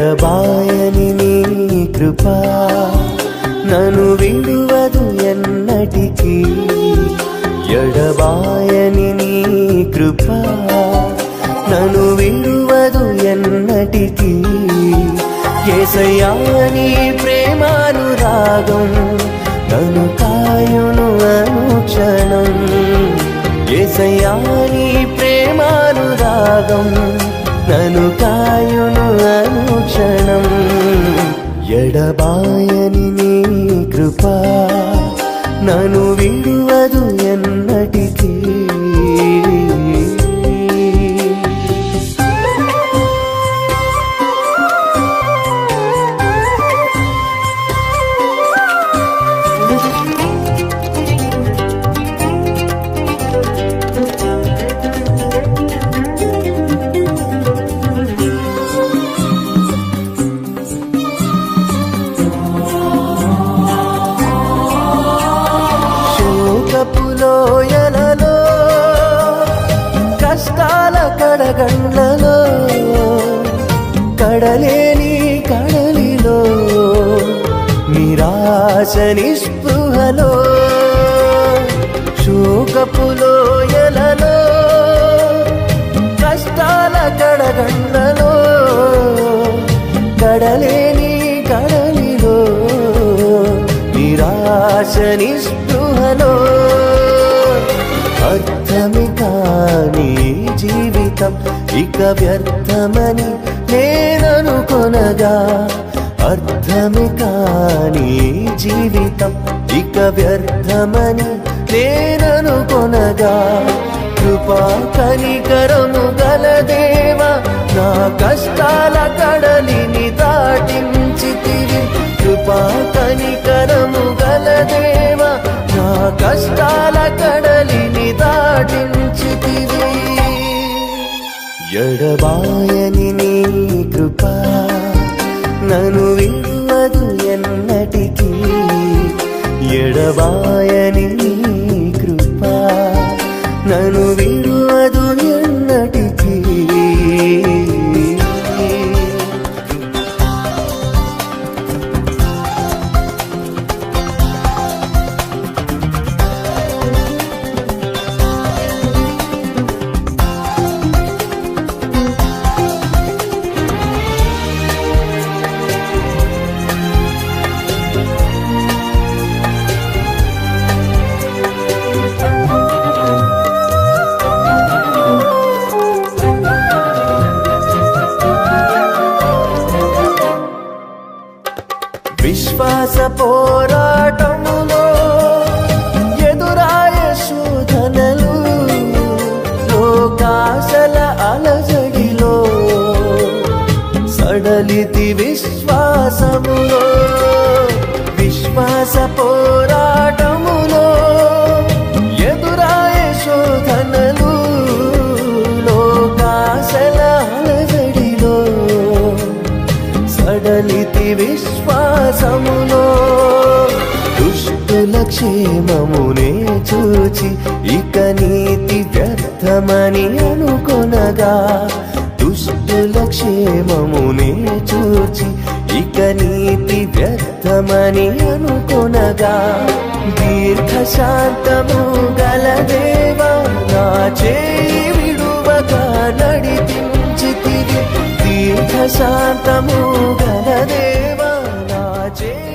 ఎడబాయని నీ కృపా నన్ను విడువదు ఎన్నటికీ. ఎడబాయని నీ కృపా నన్ను విడువదు ఎన్నటికీ. యేసయ్యా నీ ప్రేమానురాగం నన్ను కాయును అనుక్షణం. యేసయ్యా నీ ప్రేమానురాగం నన్ను కాయును అనుక్షణం. ఎడబాయని నీ కృపా నన్ను విడువదు ఎన్నటికీ. లోయలలో కష్టాల కడగండ్లలో కడలేని కడలిలో నిరాశ నిస్పృహలో శోకపు లోయలలో కష్టాల కడగండ్లలో కడలేని కడలిలో నిరాశ నిస్పృహలో అర్థమే కాని జీవితం ఇక వ్యర్థమని నేననుకొనగా. అర్థమే కాని జీవితం ఇక వ్యర్థమని నేననుకొనగా. కృపా కనికరము గల దేవా నా కష్టాల కడలిని దాటించితివి. కృపా కనికరము గల దేవా నా కష్టాల కడలిని దాటించితివి. ఎడబాయని నీ కృపా నన్ను విడువదు ఎన్నటికీ. ఎడబాయని నీ కృపా నన్ను విడువదు ఎన్నటికీ. విశ్వాస పోరాటములో ఎదురాయ శోధనలు లోకాశల అలజడిలో సడలితి విశ్వాసములో. విశ్వాస పోరాటములో ఎదురాయ శోధనలు లోకాశల అలజడిలో సడలితి విశ్వాసములో. దుష్టుల క్షేమమునే చూచి ఇక నీతి వ్యర్థమని అనుకొనగా. దుష్టుల క్షేమమునే చూచి ఇక నీతి వ్యర్థమని అనుకొనగా. దీర్ఘశాంతము గల దేవా నా చేయి విడువగా నడిపించితివి. దీర్ఘశాంతము గల దేవా నా చేయి